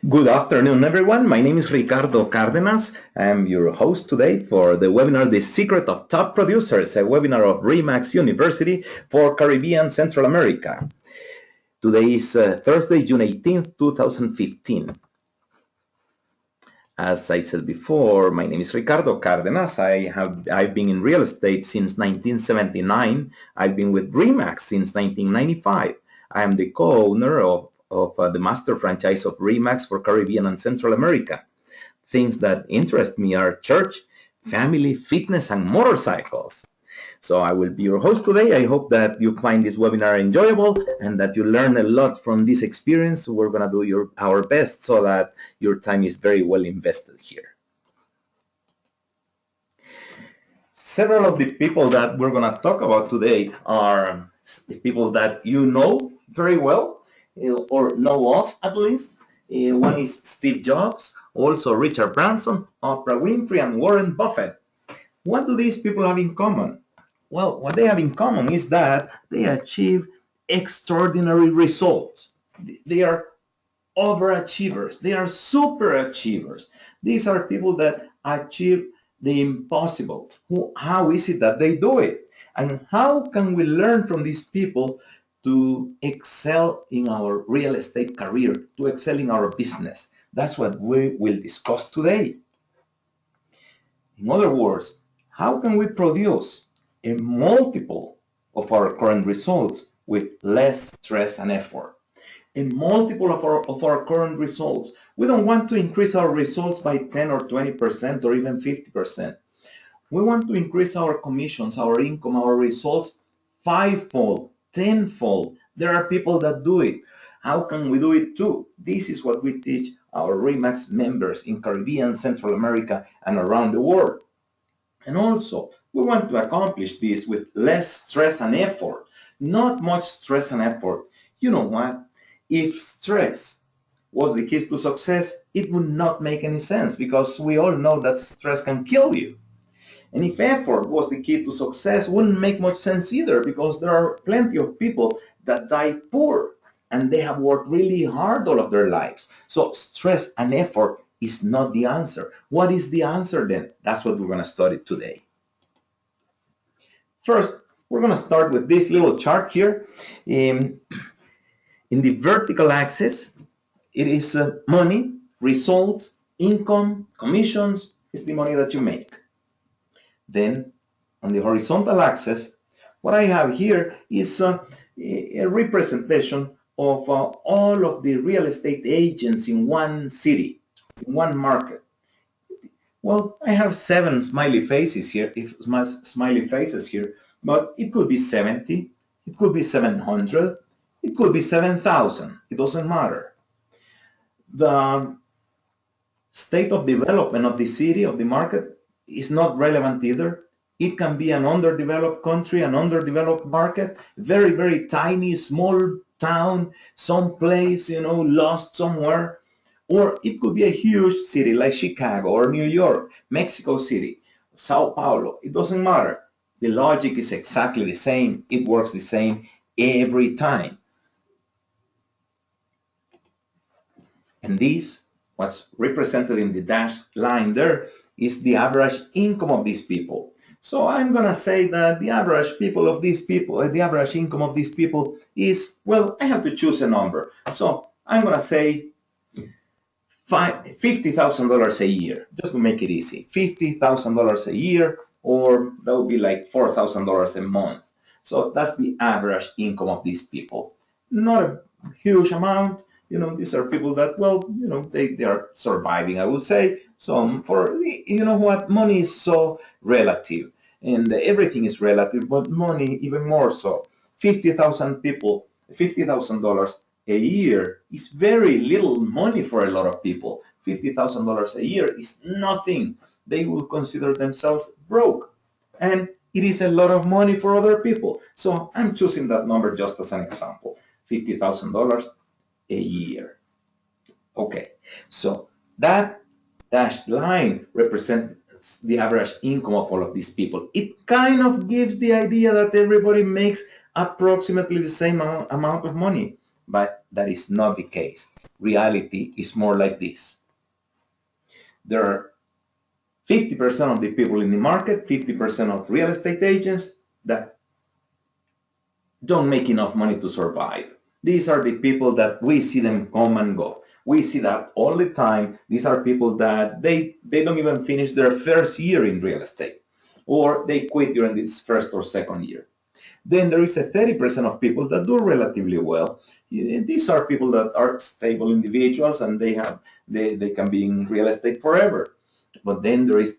Good afternoon, everyone. My name is Ricardo Cárdenas. I'm your host today for the webinar, The Secret of Top Producers, a webinar of RE/MAX University for Caribbean Central America. Today is Thursday, June 18th, 2015. As I said before, my name is Ricardo Cárdenas. I've been in real estate since 1979. I've been with RE/MAX since 1995. I am the co-owner of the master franchise of RE/MAX for Caribbean and Central America. Things that interest me are church, family, fitness, and motorcycles. So I will be your host today. I hope that you find this webinar enjoyable and that you learn a lot from this experience. We're going to do our best so that your time is very well invested here. Several of the people that we're going to talk about today are people that you know very well or know of at least. One is Steve Jobs, also Richard Branson, Oprah Winfrey, and Warren Buffett. What do these people have in common? Well, what they have in common is that they achieve extraordinary results. They are overachievers. They are superachievers. These are people that achieve the impossible. How is it that they do it? And how can we learn from these people to excel in our real estate career, to excel in our business? That's what we will discuss today. In other words, how can we produce a multiple of our current results with less stress and effort? A multiple of our current results. We don't want to increase our results by 10 or 20% or even 50%. We want to increase our commissions, our income, our results fivefold, tenfold. There are people that do it. How can we do it too? This is what we teach our RE/MAX members in Caribbean, Central America, and around the world. And also, we want to accomplish this with less stress and effort. Not much stress and effort. You know what? If stress was the key to success, it would not make any sense because we all know that stress can kill you. And if effort was the key to success, it wouldn't make much sense either because there are plenty of people that die poor and they have worked really hard all of their lives. So stress and effort is not the answer. What is the answer then? That's what we're going to study today. First, we're going to start with this little chart here. In the vertical axis, it is money, results, income, commissions, is the money that you make. Then on the horizontal axis, what I have here is a representation of all of the real estate agents in one city, in one market. Well, I have 7 smiley faces here, but it could be 70, it could be 700, it could be 7,000. It doesn't matter. The state of development of the city, of the market, is not relevant either. It can be an underdeveloped country, an underdeveloped market, very, very tiny, small town, someplace, lost somewhere. Or it could be a huge city like Chicago or New York, Mexico City, Sao Paulo. It doesn't matter. The logic is exactly the same. It works the same every time. And this, what's represented in the dashed line there, is the average income of these people. So I'm going to say that the average income of these people is, well, I have to choose a number. So I'm going to say $50,000 a year, just to make it easy. $50,000 a year, or that would be like $4,000 a month. So that's the average income of these people. Not a huge amount. These are people that, well, they are surviving, I would say. So you know what, money is so relative, and everything is relative, but money even more so. $50,000 a year is very little money for a lot of people. $50,000 a year is nothing. They will consider themselves broke, and it is a lot of money for other people. So I'm choosing that number just as an example, $50,000 a year. Okay, so that dashed line represents the average income of all of these people. It kind of gives the idea that everybody makes approximately the same amount of money. but that is not the case. Reality is more like this. There are 50% of the people in the market, 50% of real estate agents that don't make enough money to survive. These are the people that we see them come and go. We see that all the time. These are people that they don't even finish their first year in real estate, or they quit during this first or second year. Then there is a 30% of people that do relatively well. These are people that are stable individuals and they can be in real estate forever. But then there is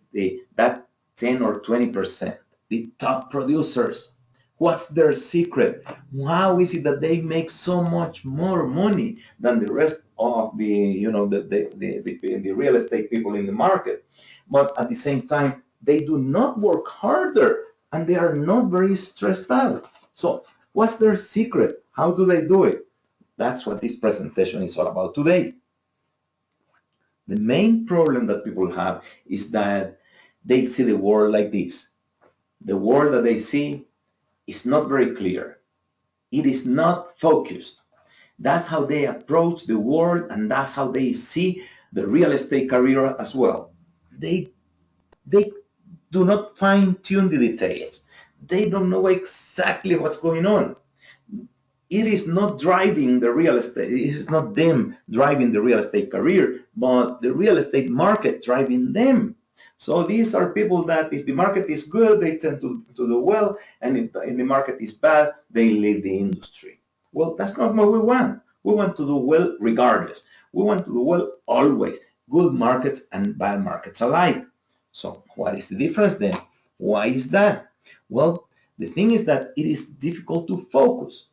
that 10 or 20%, the top producers. What's their secret? How is it that they make so much more money than the rest of the real estate people in the market? But at the same time, they do not work harder and they are not very stressed out. So what's their secret? How do they do it? That's what this presentation is all about today. The main problem that people have is that they see the world like this. The world that they see is not very clear. It is not focused. That's how they approach the world, and that's how they see the real estate career as well. They do not fine-tune the details. They don't know exactly what's going on. It is not driving the real estate. It is not them driving the real estate career, but the real estate market driving them. So these are people that if the market is good, they tend to do well, and if the market is bad, they leave the industry. Well, that's not what we want. We want to do well regardless. We want to do well always, good markets and bad markets alike. So what is the difference then? Why is that? Well, the thing is that it is difficult to focus.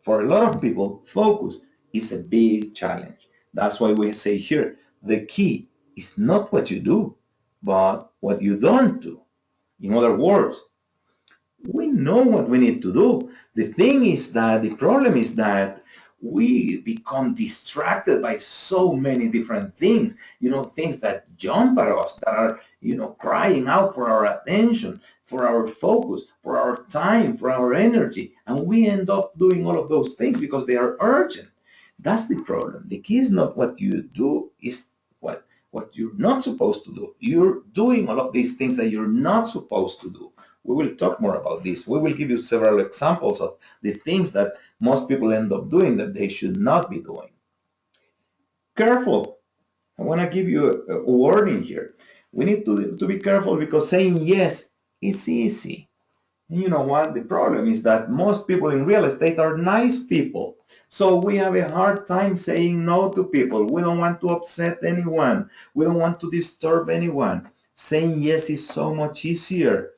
For a lot of people, focus is a big challenge. That's why we say here, the key is not what you do, but what you don't do. In other words, we know what we need to do. The thing is that the problem is that we become distracted by so many different things, things that jump at us, that are, crying out for our attention, for our focus, for our time, for our energy. And we end up doing all of those things because they are urgent. That's the problem. The key is not what you do, is what you're not supposed to do. You're doing all of these things that you're not supposed to do. We will talk more about this. We will give you several examples of the things that most people end up doing that they should not be doing. Careful. I want to give you a warning here. We need to be careful because saying yes is easy. And you know what? The problem is that most people in real estate are nice people. So we have a hard time saying no to people. We don't want to upset anyone. We don't want to disturb anyone. Saying yes is so much easier.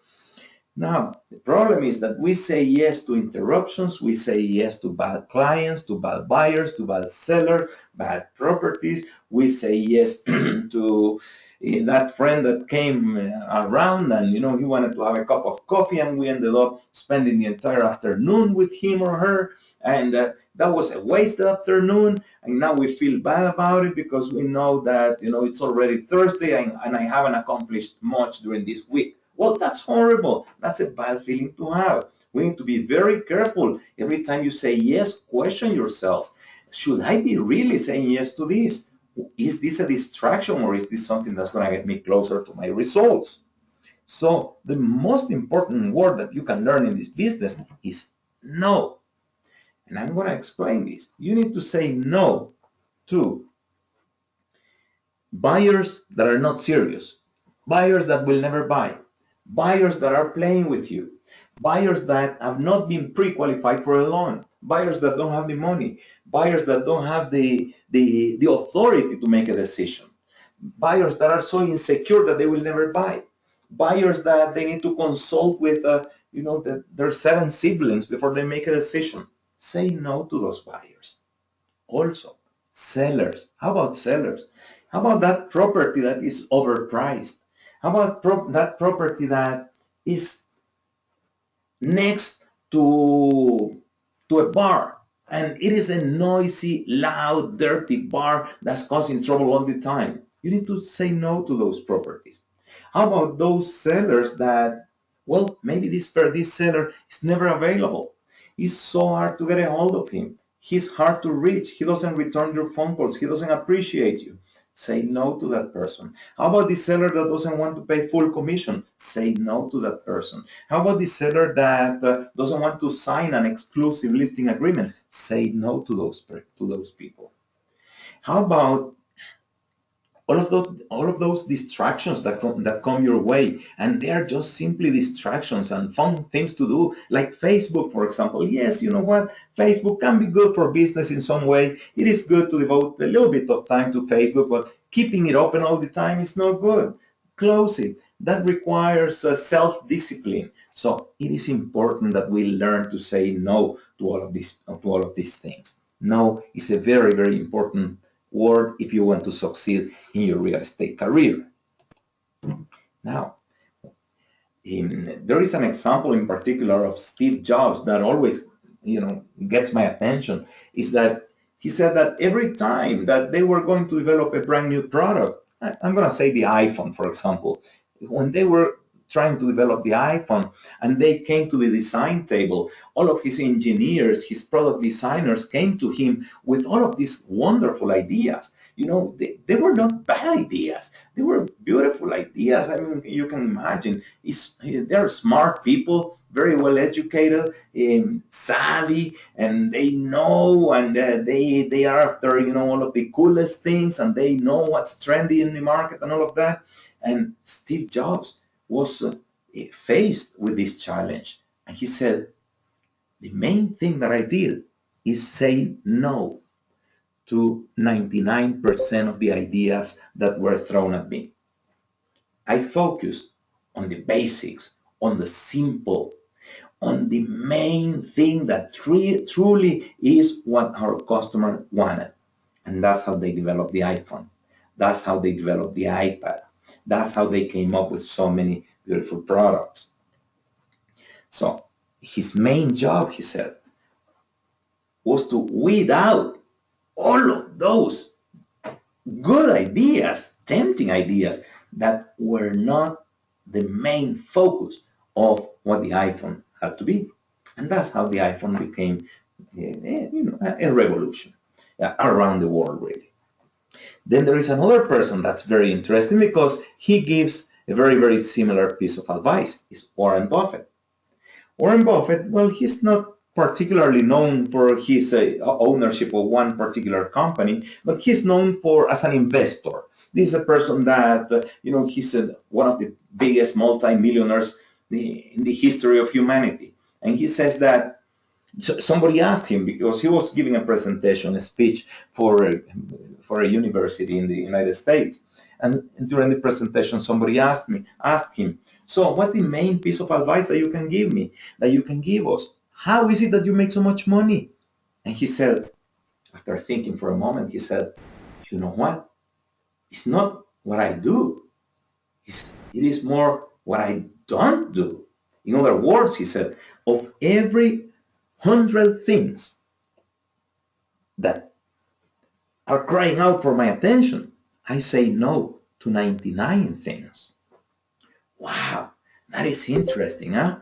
Now, the problem is that we say yes to interruptions, we say yes to bad clients, to bad buyers, to bad sellers, bad properties. We say yes to that friend that came around and, he wanted to have a cup of coffee and we ended up spending the entire afternoon with him or her. And that was a wasted afternoon. And now we feel bad about it because we know that, it's already Thursday and I haven't accomplished much during this week. Well, that's horrible. That's a bad feeling to have. We need to be very careful. Every time you say yes, question yourself. Should I be really saying yes to this? Is this a distraction or is this something that's going to get me closer to my results? So the most important word that you can learn in this business is no. And I'm going to explain this. You need to say no to buyers that are not serious, buyers that will never buy, buyers that are playing with you, buyers that have not been pre-qualified for a loan, buyers that don't have the money, buyers that don't have the authority to make a decision, buyers that are so insecure that they will never buy, buyers that they need to consult with their 7 siblings before they make a decision. Say no to those buyers. Also, sellers. How about sellers? How about that property that is overpriced? How about that property that is next to a bar and it is a noisy, loud, dirty bar that's causing trouble all the time? You need to say no to those properties. How about those sellers that, well, maybe this seller is never available. It's so hard to get a hold of him. He's hard to reach. He doesn't return your phone calls. He doesn't appreciate you. Say no to that person. How about the seller that doesn't want to pay full commission? Say no to that person. How about the seller that doesn't want to sign an exclusive listing agreement? Say no to those people. How about all of those distractions that come your way, and they are just simply distractions and fun things to do, like Facebook, for example. Yes, you know what, Facebook can be good for business in some way. It is good to devote a little bit of time to Facebook, but keeping it open all the time is not good. Close it. That requires self-discipline. So it is important that we learn to say no to all of these things. No is a very, very important word if you want to succeed in your real estate career. Now, there is an example in particular of Steve Jobs that always, gets my attention. Is that he said that every time that they were going to develop a brand new product, I'm going to say the iPhone, for example, when they were trying to develop the iPhone and they came to the design table, all of his engineers, his product designers came to him with all of these wonderful ideas. They were not bad ideas. They were beautiful ideas. I mean, you can imagine. They're smart people, very well educated, savvy, and they know, and they are after, all of the coolest things, and they know what's trendy in the market and all of that. And Steve Jobs was faced with this challenge. And he said, the main thing that I did is say no to 99% of the ideas that were thrown at me. I focused on the basics, on the simple, on the main thing that truly is what our customer wanted. And that's how they developed the iPhone. That's how they developed the iPad. That's how they came up with so many beautiful products. So his main job, he said, was to weed out all of those good ideas, tempting ideas that were not the main focus of what the iPhone had to be. And that's how the iPhone became a revolution around the world, really. Then there is another person that's very interesting because he gives a very, very similar piece of advice. Is Warren Buffett. Warren Buffett, well, he's not particularly known for his ownership of one particular company, but he's known as an investor. This is a person that, he's one of the biggest multimillionaires in the history of humanity. And he says that somebody asked him, because he was giving a presentation, a speech for a university in the United States. And during the presentation, somebody asked him, so what's the main piece of advice that you can give me, that you can give us? How is it that you make so much money? And he said, after thinking for a moment, he said, you know what? It's not what I do. It is more what I don't do. In other words, he said, of every 100 things that are crying out for my attention, I say no to 99 things. Wow, that is interesting, huh?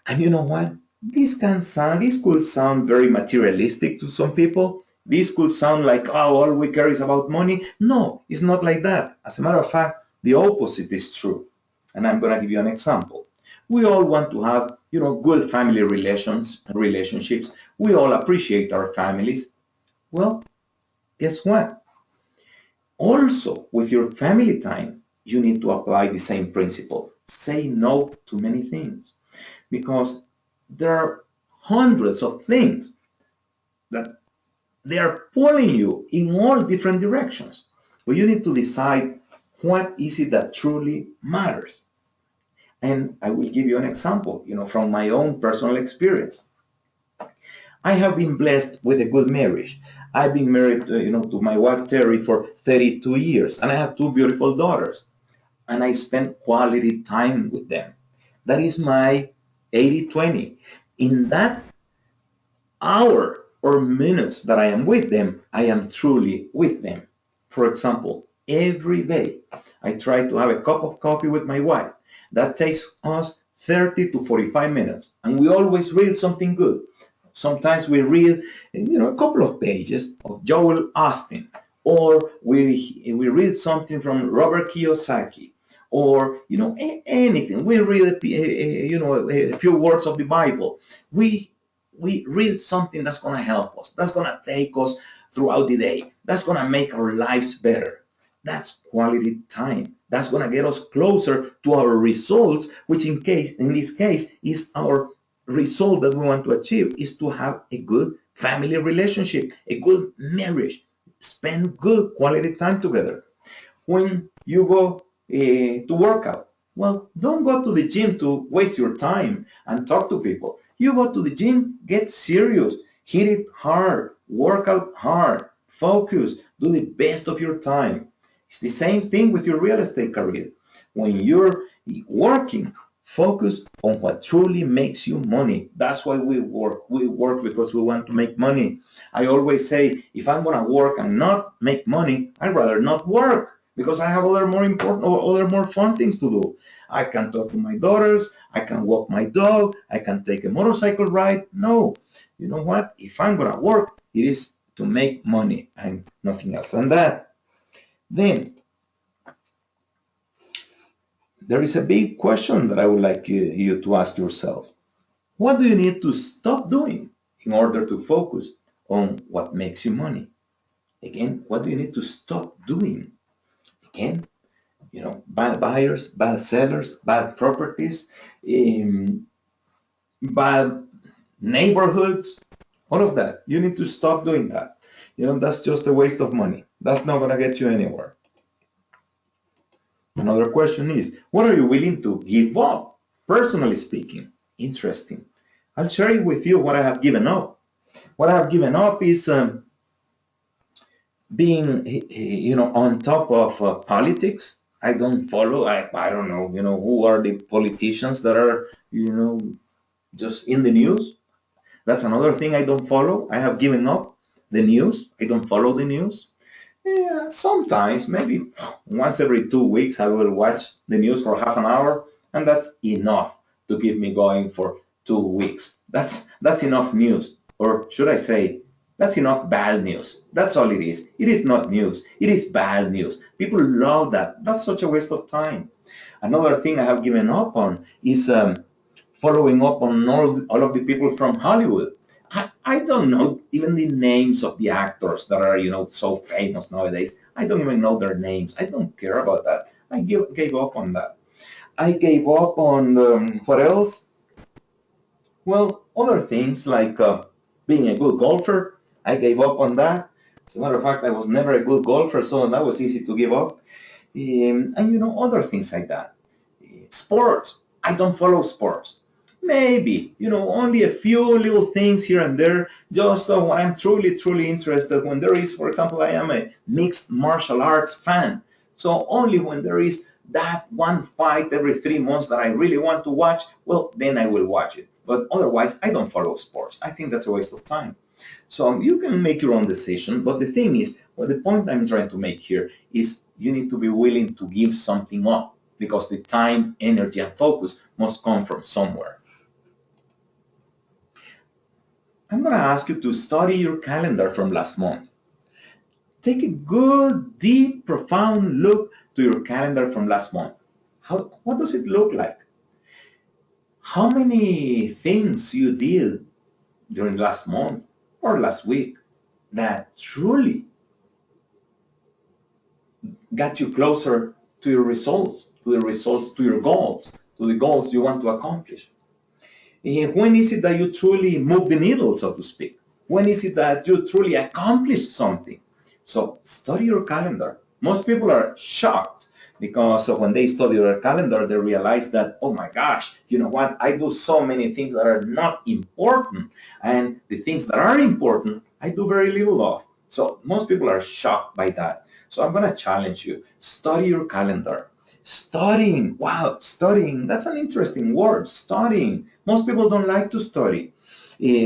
And you know what? This could sound very materialistic to some people. This could sound like, oh, all we care is about money. No, it's not like that. As a matter of fact, the opposite is true. And I'm going to give you an example. We all want to have, good family relationships. We all appreciate our families. Well, guess what? Also, with your family time, you need to apply the same principle. Say no to many things, because there are hundreds of things that they are pulling you in all different directions. But you need to decide what is it that truly matters. And I will give you an example, from my own personal experience. I have been blessed with a good marriage. I've been married, to my wife Terry for 32 years, and I have two beautiful daughters. And I spend quality time with them. That is my 80-20. In that hour or minutes that I am with them, I am truly with them. For example, every day I try to have a cup of coffee with my wife. That takes us 30 to 45 minutes, and we always read something good. Sometimes we read, a couple of pages of Joel Austin, or we read something from Robert Kiyosaki, or anything. We read a few words of the Bible. We read something that's going to help us. That's going to take us throughout the day. That's going to make our lives better. That's quality time. That's going to get us closer to our results, which in this case is our result that we want to achieve is to have a good family relationship, a good marriage, spend good quality time together. When you go to work out, well, don't go to the gym to waste your time and talk to people. You go to the gym, get serious, hit it hard, work out hard, focus, do the best of your time. It's the same thing with your real estate career. When you're working, focus on what truly makes you money. That's why we work. We work because we want to make money. I always say, if I'm going to work and not make money, I'd rather not work because I have other more important or other more fun things to do. I can talk to my daughters. I can walk my dog. I can take a motorcycle ride. No, you know what? If I'm going to work, it is to make money and nothing else than that. Then there is a big question that I would like you to ask yourself. What do you need to stop doing in order to focus on what makes you money? Again, what do you need to stop doing? Again, bad buyers, bad sellers, bad properties, bad neighborhoods, all of that. You need to stop doing that. That's just a waste of money. That's not going to get you anywhere. Another question is, what are you willing to give up, personally speaking? Interesting. I'll share with you what I have given up. What I have given up is being, on top of politics. I don't follow. I don't know, who are the politicians that are, just in the news. That's another thing I don't follow. I have given up the news. I don't follow the news. Yeah, sometimes, maybe once every 2 weeks, I will watch the news for half an hour, and that's enough to keep me going for 2 weeks. That's enough news, or should I say, that's enough bad news. That's all it is. It is not news. It is bad news. People love that. That's such a waste of time. Another thing I have given up on is following up on all of the people from Hollywood. I don't know even the names of the actors that are, so famous nowadays. I don't even know their names. I don't care about that. I gave up on that. I gave up on what else? Well, other things like being a good golfer. I gave up on that. As a matter of fact, I was never a good golfer, so that was easy to give up. And other things like that. Sports. I don't follow sports. Maybe, only a few little things here and there, just when I'm truly, truly interested. When there is, for example, I am a mixed martial arts fan. So only when there is that one fight every 3 months that I really want to watch, well, then I will watch it. But otherwise, I don't follow sports. I think that's a waste of time. So you can make your own decision. But the thing is, the point I'm trying to make here is you need to be willing to give something up because the time, energy, and focus must come from somewhere. I'm going to ask you to study your calendar from last month. Take a good, deep, profound look to your calendar from last month. What does it look like? How many things you did during last month or last week that truly got you closer to your results, to your goals, to the goals you want to accomplish? When is it that you truly move the needle, so to speak? When is it that you truly accomplished something? So study your calendar. Most people are shocked because when they study their calendar, they realize that, oh my gosh, you know what? I do so many things that are not important. And the things that are important, I do very little of. So most people are shocked by that. So I'm going to challenge you. Study your calendar. Studying, wow, studying, that's an interesting word, studying. Most people don't like to study.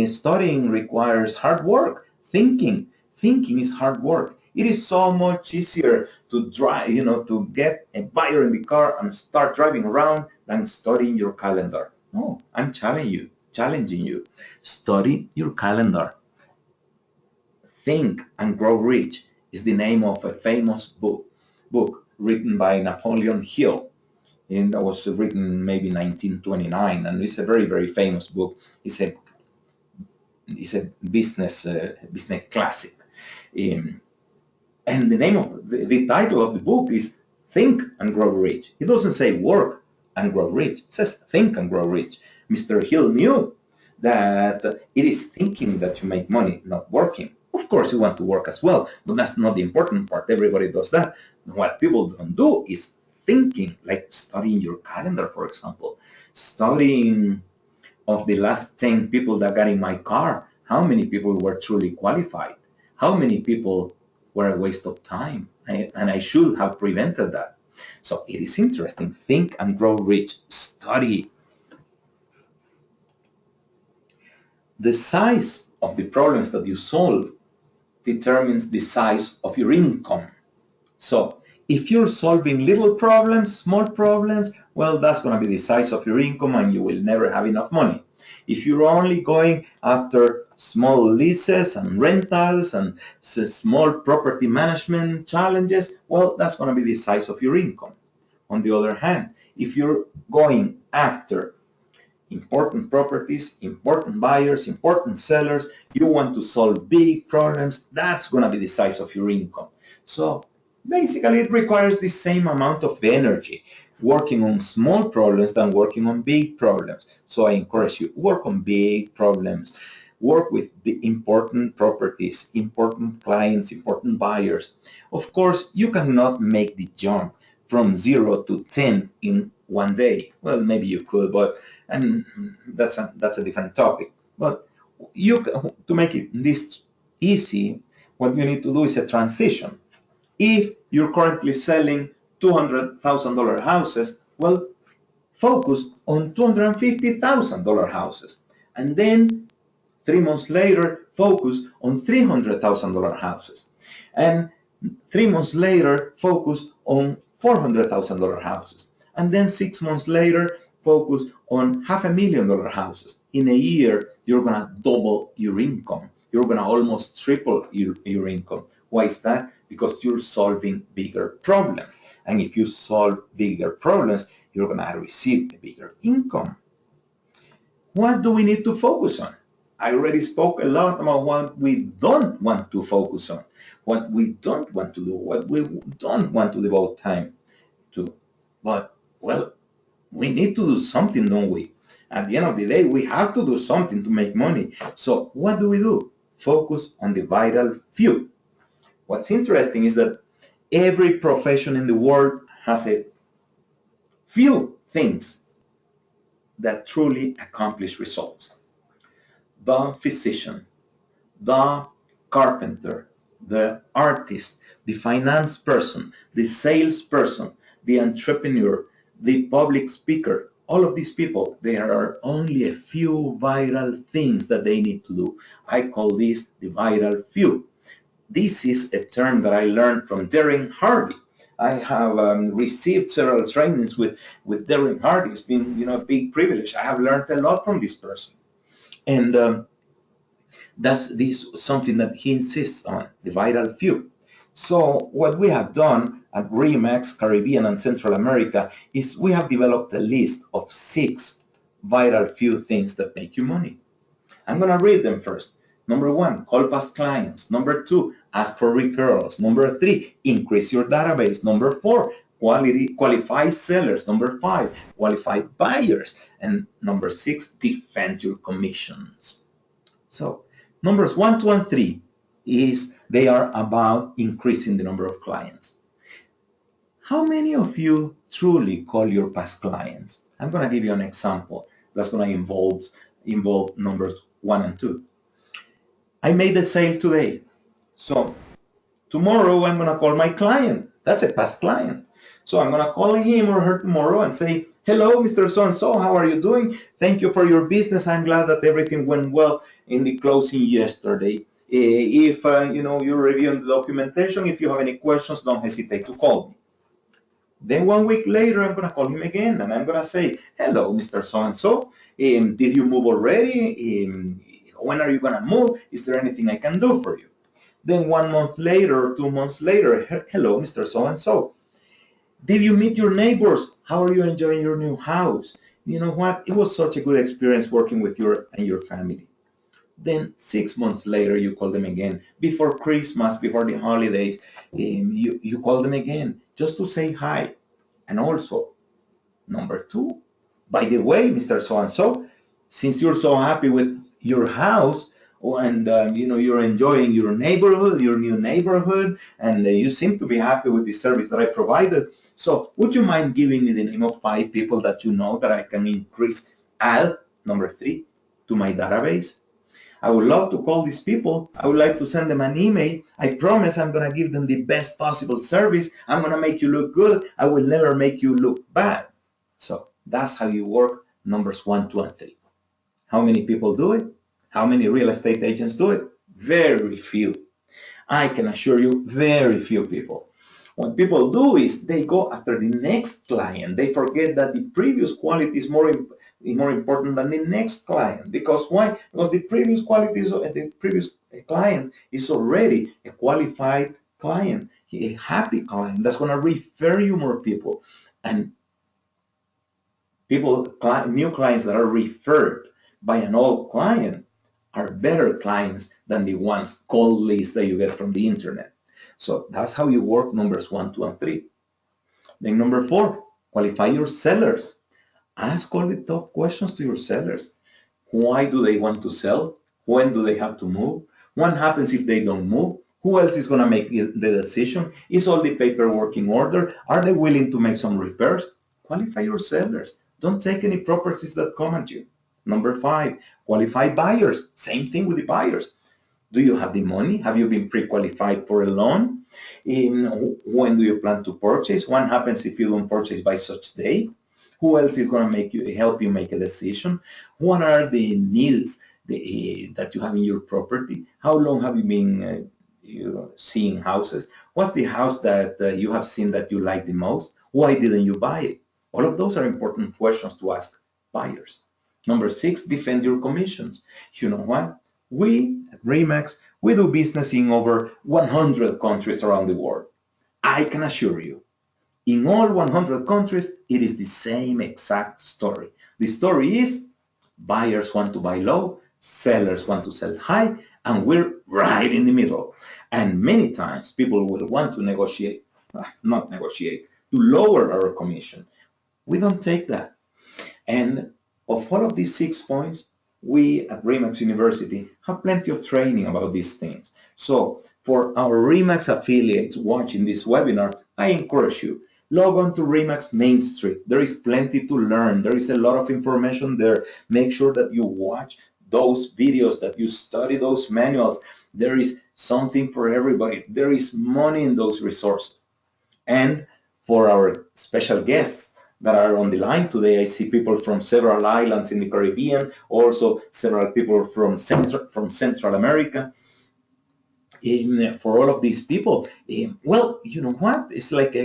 Studying requires hard work. Thinking is hard work. It is so much easier to drive, to get a buyer in the car and start driving around than studying your calendar. No, I'm challenging you challenging you. Study your calendar. Think and Grow Rich is the name of a famous book written by Napoleon Hill. And that was written maybe 1929, and it's a very, very famous book. It's a business classic. Um, and the name of the title of the book is Think and Grow Rich. It doesn't say Work and Grow Rich. It says Think and Grow Rich. Mr. Hill knew that it is thinking that you make money, not working. Of course, you want to work as well, but that's not the important part. Everybody does that. What people don't do is thinking, like studying your calendar, for example. Studying of the last 10 people that got in my car, how many people were truly qualified? How many people were a waste of time? And I should have prevented that. So it is interesting. Think and Grow Rich. Study. The size of the problems that you solve determines the size of your income. So if you're solving little problems, small problems, well, that's going to be the size of your income and you will never have enough money. If you're only going after small leases and rentals and small property management challenges, well, that's going to be the size of your income. On the other hand, if you're going after important properties, important buyers, important sellers, you want to solve big problems, that's going to be the size of your income. So basically, it requires the same amount of energy working on small problems than working on big problems. So I encourage you, work on big problems. Work with the important properties, important clients, important buyers. Of course, you cannot make the jump from 0 to 10 in one day. Well, maybe you could, but and that's a different topic. But to make it this easy, what you need to do is a transition. If you're currently selling $200,000 houses, well, focus on $250,000 houses. And then 3 months later, focus on $300,000 houses. And 3 months later, focus on $400,000 houses. And then 6 months later, focus on $500,000 houses. In a year, you're going to double your income. You're going to almost triple your income. Why is that? Because you're solving bigger problems. And if you solve bigger problems, you're going to receive a bigger income. What do we need to focus on? I already spoke a lot about what we don't want to focus on, what we don't want to do, what we don't want to devote time to. But, well, we need to do something, don't we? At the end of the day, we have to do something to make money. So what do? Focus on the vital few. What's interesting is that every profession in the world has a few things that truly accomplish results. The physician, the carpenter, the artist, the finance person, the salesperson, the entrepreneur, the public speaker, all of these people, there are only a few vital things that they need to do. I call this the vital few. This is a term that I learned from Darren Hardy. I have received several trainings with Darren Hardy. It's been, a big privilege. I have learned a lot from this person. And that's something that he insists on, the vital few. So what we have done at RE/MAX Caribbean and Central America is we have developed a list of 6 vital few things that make you money. I'm going to read them first. Number 1, call past clients. Number 2, ask for referrals. Number 3, increase your database. Number 4, qualify sellers. Number 5, qualify buyers. And number 6, defend your commissions. So numbers 1, 2, and 3 they are about increasing the number of clients. How many of you truly call your past clients? I'm going to give you an example that's going to involve numbers 1 and 2. I made a sale today. So tomorrow I'm going to call my client. That's a past client. So I'm going to call him or her tomorrow and say, hello, Mr. So-and-so, how are you doing? Thank you for your business. I'm glad that everything went well in the closing yesterday. If you're reviewing the documentation, if you have any questions, don't hesitate to call me. Then 1 week later, I'm going to call him again and I'm going to say, hello, Mr. So-and-so. Did you move already? When are you going to move? Is there anything I can do for you? Then 1 month later, 2 months later, hello, Mr. So-and-so. Did you meet your neighbors? How are you enjoying your new house? You know what? It was such a good experience working with you and your family. Then 6 months later, you call them again. Before Christmas, before the holidays, you call them again just to say hi. And also, number two, by the way, Mr. So-and-so, since you're so happy with your house and you're enjoying your neighborhood, your new neighborhood, and you seem to be happy with the service that I provided, so would you mind giving me the name of 5 people that you know that I can add, number three, to my database? I would love to call these people. I would like to send them an email. I promise I'm going to give them the best possible service. I'm going to make you look good. I will never make you look bad. So that's how you work numbers 1, 2, and 3. How many people do it? How many real estate agents do it? Very few. I can assure you, very few people. What people do is they go after the next client. They forget that the previous quality is more important than the next client. Because why? Because the previous quality is the previous client is already a qualified client, a happy client that's going to refer you more people. And new clients that are referred by an old client are better clients than the ones cold lists that you get from the internet. So that's how you work numbers 1, 2, and 3. Then number 4, qualify your sellers. Ask all the top questions to your sellers. Why do they want to sell? When do they have to move? What happens if they don't move? Who else is going to make the decision? Is all the paperwork in order? Are they willing to make some repairs? Qualify your sellers. Don't take any properties that come at you. Number 5, qualify buyers. Same thing with the buyers. Do you have the money? Have you been pre-qualified for a loan? When do you plan to purchase? What happens if you don't purchase by such date? Who else is going to help you make a decision? What are the needs that you have in your property? How long have you been seeing houses? What's the house that you have seen that you like the most? Why didn't you buy it? All of those are important questions to ask buyers. Number 6, defend your commissions. You know what? We at Remax, we do business in over 100 countries around the world. I can assure you, in all 100 countries, it is the same exact story. The story is buyers want to buy low, sellers want to sell high, and we're right in the middle. And many times people will want to not negotiate, to lower our commission. We don't take that. And of all of these 6 points, we at Remax University have plenty of training about these things. So for our Remax affiliates watching this webinar, I encourage you, log on to Remax Main Street. There is plenty to learn. There is a lot of information there. Make sure that you watch those videos, that you study those manuals. There is something for everybody. There is money in those resources. And for our special guests that are on the line today, I see people from several islands in the Caribbean, also several people from Central America. For all of these people, well, you know what? It's like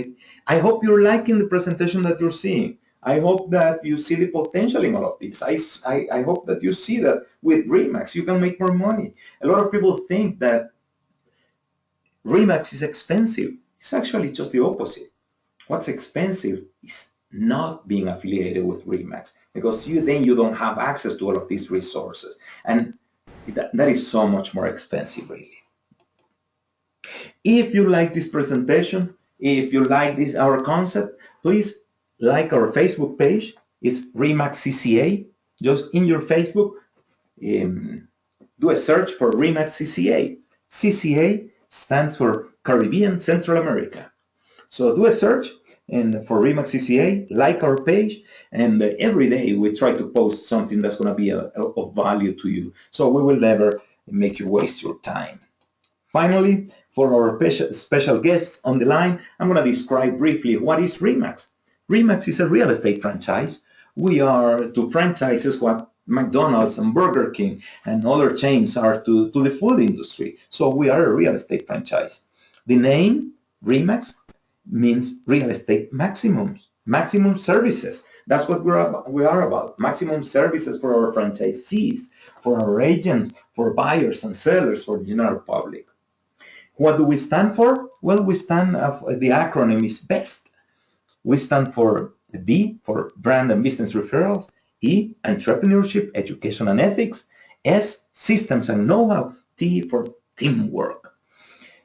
I hope you're liking the presentation that you're seeing. I hope that you see the potential in all of this. I hope that you see that with Remax you can make more money. A lot of people think that Remax is expensive. It's actually just the opposite. What's expensive is not being affiliated with Remax, because you don't have access to all of these resources, and that is so much more expensive, really. If you like this presentation, if you like our concept, please like our Facebook page. It's Remax CCA. Just in your Facebook, do a search for Remax CCA. CCA stands for Caribbean Central America. So do a search and for Remax CCA, like our page, and every day we try to post something that's going to be of value to you. So we will never make you waste your time. Finally, for our special guests on the line, I'm going to describe briefly what is Remax. Remax is a real estate franchise. We are to franchises what McDonald's and Burger King and other chains are to the food industry. So we are a real estate franchise. The name Remax means real estate maximums, maximum services. That's what we are about. Maximum services for our franchisees, for our agents, for buyers and sellers, for the general public. What do we stand for? Well, we stand, the acronym is BEST. We stand for B, for brand and business referrals, E, entrepreneurship, education and ethics, S, systems and know-how, T for teamwork.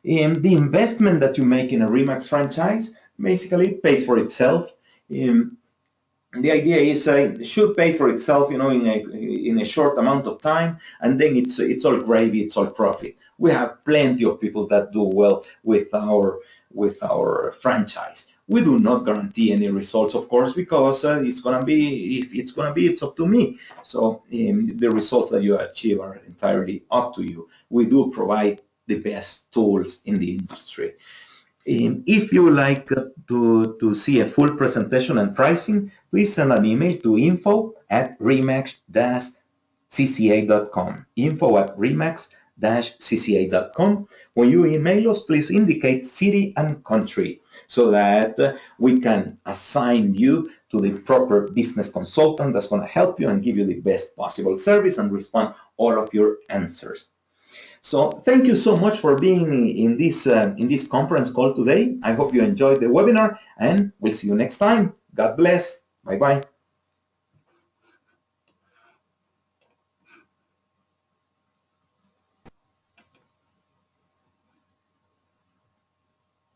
The investment that you make in a RE/MAX franchise, basically it pays for itself. The idea is it should pay for itself, in a short amount of time, and then it's all gravy, it's all profit. We have plenty of people that do well with our franchise. We do not guarantee any results, of course, because it's gonna be, if it's gonna be, it's up to me. So the results that you achieve are entirely up to you. We do provide the best tools in the industry. If you would like to see a full presentation and pricing, please send an email to info@remax-cca.com. info@remax-cca.com. When you email us, please indicate city and country so that we can assign you to the proper business consultant that's going to help you and give you the best possible service and respond all of your answers. So thank you so much for being in this conference call today. I hope you enjoyed the webinar, and we'll see you next time. God bless. Bye-bye.